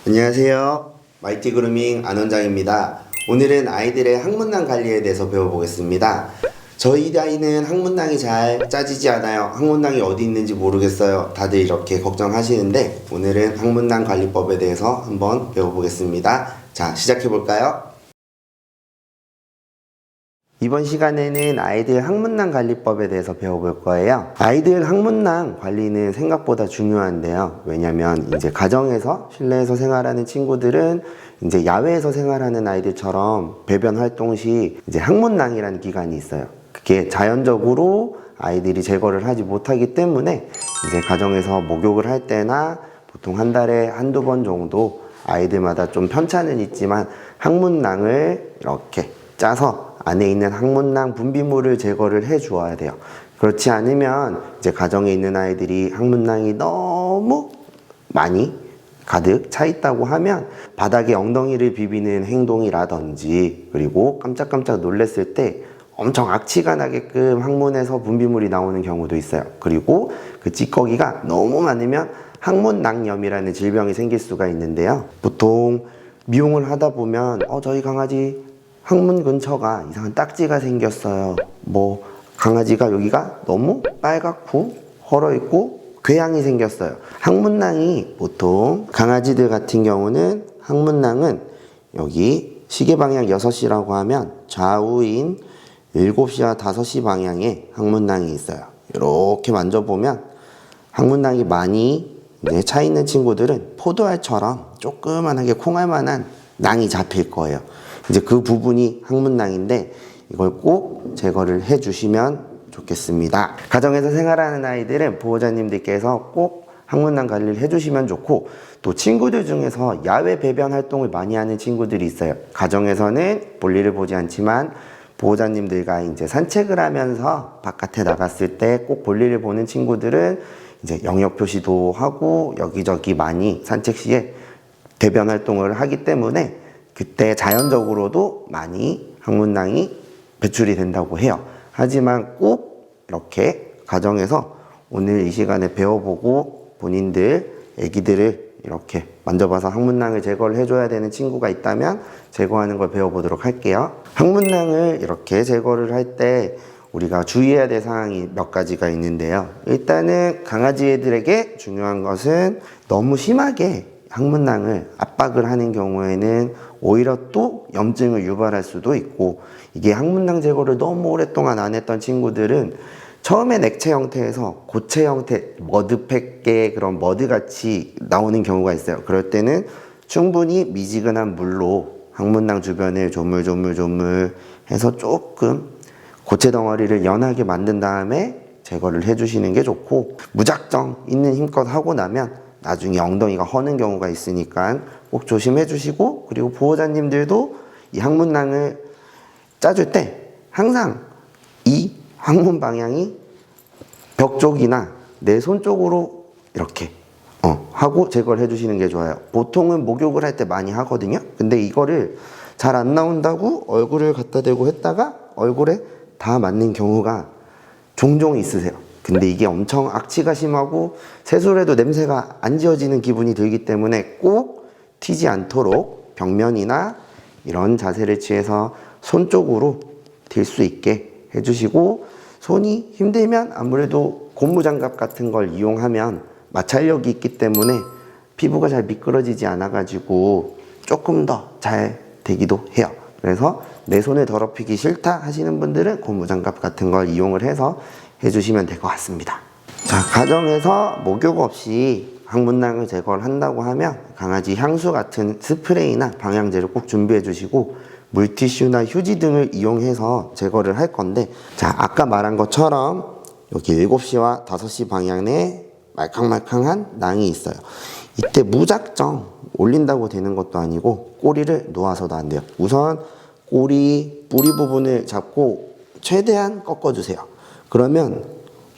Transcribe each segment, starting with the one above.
안녕하세요. 마이티 그루밍 안 원장입니다. 오늘은 아이들의 항문낭 관리에 대해서 배워보겠습니다. 저희 아이는 항문낭이 잘 짜지지 않아요. 항문낭이 어디 있는지 모르겠어요. 다들 이렇게 걱정하시는데 오늘은 항문낭 관리법에 대해서 한번 배워보겠습니다. 자, 시작해볼까요? 이번 시간에는 아이들 항문낭 관리법에 대해서 배워볼 거예요. 아이들 항문낭 관리는 생각보다 중요한데요. 왜냐면 이제 가정에서 실내에서 생활하는 친구들은 이제 야외에서 생활하는 아이들처럼 배변 활동 시 이제 항문낭이라는 기관이 있어요. 그게 자연적으로 아이들이 제거를 하지 못하기 때문에 이제 가정에서 목욕을 할 때나 보통 한 달에 한두 번 정도 아이들마다 좀 편차는 있지만 항문낭을 이렇게 짜서 안에 있는 항문낭 분비물을 제거를 해 주어야 돼요. 그렇지 않으면 이제 가정에 있는 아이들이 항문낭이 너무 많이 가득 차 있다고 하면 바닥에 엉덩이를 비비는 행동이라든지 그리고 깜짝깜짝 놀랐을 때 엄청 악취가 나게끔 항문에서 분비물이 나오는 경우도 있어요. 그리고 그 찌꺼기가 너무 많으면 항문낭염이라는 질병이 생길 수가 있는데요. 보통 미용을 하다 보면 저희 강아지 항문 근처가 이상한 딱지가 생겼어요. 뭐 강아지가 여기가 너무 빨갛고 헐어있고 궤양이 생겼어요. 항문낭이 보통 강아지들 같은 경우는 항문낭은 여기 시계 방향 6시라고 하면 좌우인 7시와 5시 방향에 항문낭이 있어요. 이렇게 만져보면 항문낭이 많이 이제 차 있는 친구들은 포도알처럼 조그만하게 콩알만한 낭이 잡힐 거예요. 이제 그 부분이 항문낭인데 이걸 꼭 제거를 해 주시면 좋겠습니다. 가정에서 생활하는 아이들은 보호자님들께서 꼭 항문낭 관리를 해 주시면 좋고, 또 친구들 중에서 야외 배변 활동을 많이 하는 친구들이 있어요. 가정에서는 볼일을 보지 않지만 보호자님들과 이제 산책을 하면서 바깥에 나갔을 때 꼭 볼일을 보는 친구들은 이제 영역 표시도 하고 여기저기 많이 산책 시에 대변 활동을 하기 때문에 그때 자연적으로도 많이 항문낭이 배출이 된다고 해요. 하지만 꼭 이렇게 가정에서 오늘 이 시간에 배워보고 본인들 애기들을 이렇게 만져봐서 항문낭을 제거를 해줘야 되는 친구가 있다면 제거하는 걸 배워보도록 할게요. 항문낭을 이렇게 제거를 할 때 우리가 주의해야 될 사항이 몇 가지가 있는데요. 일단은 강아지 애들에게 중요한 것은 너무 심하게 항문낭을 압박을 하는 경우에는 오히려 또 염증을 유발할 수도 있고, 이게 항문낭 제거를 너무 오랫동안 안 했던 친구들은 처음엔 액체 형태에서 고체 형태 머드팩의 그런 머드같이 나오는 경우가 있어요. 그럴 때는 충분히 미지근한 물로 항문낭 주변을 조물조물 해서 조금 고체 덩어리를 연하게 만든 다음에 제거를 해주시는 게 좋고, 무작정 있는 힘껏 하고 나면 나중에 엉덩이가 허는 경우가 있으니까 꼭 조심해 주시고, 그리고 보호자님들도 이 항문낭을 짜줄 때 항상 이 항문 방향이 벽 쪽이나 내 손 쪽으로 이렇게 하고 제거를 해주시는 게 좋아요. 보통은 목욕을 할 때 많이 하거든요. 근데 이거를 잘 안 나온다고 얼굴을 갖다 대고 했다가 얼굴에 다 맞는 경우가 종종 있으세요. 근데 이게 엄청 악취가 심하고 세수를 해도 냄새가 안 지워지는 기분이 들기 때문에 꼭 튀지 않도록 벽면이나 이런 자세를 취해서 손 쪽으로 들 수 있게 해주시고, 손이 힘들면 아무래도 고무장갑 같은 걸 이용하면 마찰력이 있기 때문에 피부가 잘 미끄러지지 않아 가지고 조금 더 잘 되기도 해요. 그래서 내 손을 더럽히기 싫다 하시는 분들은 고무장갑 같은 걸 이용을 해서 해주시면 될 것 같습니다. 자, 가정에서 목욕 없이 항문낭을 제거를 한다고 하면 강아지 향수 같은 스프레이나 방향제를 꼭 준비해 주시고, 물티슈나 휴지 등을 이용해서 제거를 할 건데, 자, 아까 말한 것처럼 여기 7시와 5시 방향에 말캉말캉한 낭이 있어요. 이때 무작정 올린다고 되는 것도 아니고 꼬리를 놓아서도 안 돼요. 우선 꼬리 뿌리 부분을 잡고 최대한 꺾어주세요. 그러면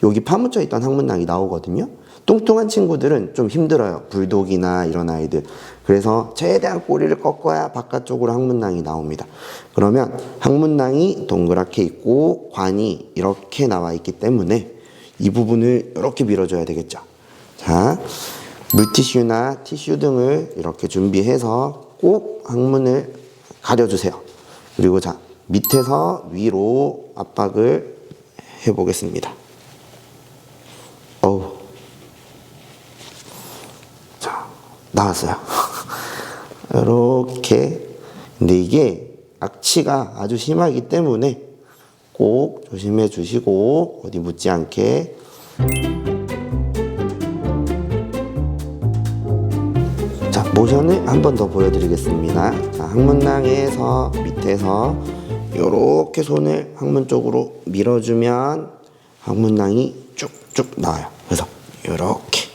여기 파묻혀 있던 항문낭이 나오거든요. 뚱뚱한 친구들은 좀 힘들어요. 불독이나 이런 아이들. 그래서 최대한 꼬리를 꺾어야 바깥쪽으로 항문낭이 나옵니다. 그러면 항문낭이 동그랗게 있고 관이 이렇게 나와 있기 때문에 이 부분을 이렇게 밀어줘야 되겠죠. 자, 물티슈나 티슈 등을 이렇게 준비해서 꼭 항문을 가려주세요. 그리고 자, 밑에서 위로 압박을 해보겠습니다. 어우. 자, 나왔어요. 이렇게. 근데 이게 악취가 아주 심하기 때문에 꼭 조심해 주시고 어디 묻지 않게. 자, 모션을 한 번 더 보여드리겠습니다. 자, 항문낭에서 밑에서 이렇게 손을 항문 쪽으로 밀어주면 항문낭이 쭉쭉 나와요. 그래서 이렇게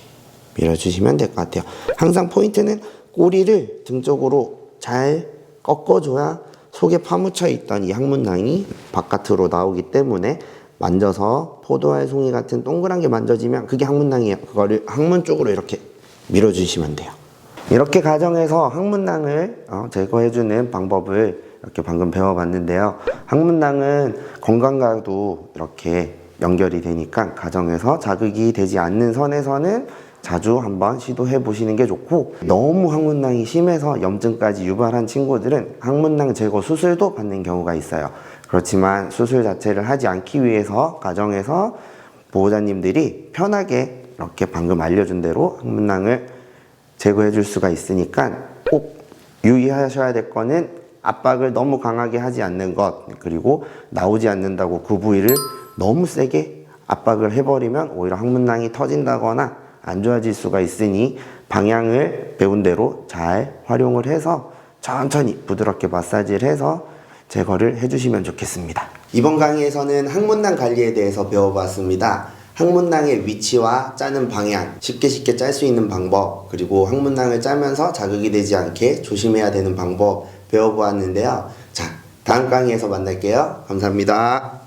밀어주시면 될 것 같아요. 항상 포인트는 꼬리를 등 쪽으로 잘 꺾어줘야 속에 파묻혀 있던 이 항문낭이 바깥으로 나오기 때문에 만져서 포도알 송이 같은 동그란 게 만져지면 그게 항문낭이에요. 그거를 항문 쪽으로 이렇게 밀어주시면 돼요. 이렇게 가정에서 항문낭을 제거해주는 방법을 이렇게 방금 배워봤는데요. 항문낭은 건강과도 이렇게 연결이 되니까 가정에서 자극이 되지 않는 선에서는 자주 한번 시도해 보시는 게 좋고, 너무 항문낭이 심해서 염증까지 유발한 친구들은 항문낭 제거 수술도 받는 경우가 있어요. 그렇지만 수술 자체를 하지 않기 위해서 가정에서 보호자님들이 편하게 이렇게 방금 알려준 대로 항문낭을 제거해 줄 수가 있으니까 꼭 유의하셔야 될 거는 압박을 너무 강하게 하지 않는 것, 그리고 나오지 않는다고 그 부위를 너무 세게 압박을 해버리면 오히려 항문낭이 터진다거나 안 좋아질 수가 있으니 방향을 배운 대로 잘 활용을 해서 천천히 부드럽게 마사지를 해서 제거를 해주시면 좋겠습니다. 이번 강의에서는 항문낭 관리에 대해서 배워봤습니다. 항문낭의 위치와 짜는 방향, 쉽게 짤 수 있는 방법, 그리고 항문낭을 짜면서 자극이 되지 않게 조심해야 되는 방법 배워보았는데요. 자, 다음 강의에서 만날게요. 감사합니다.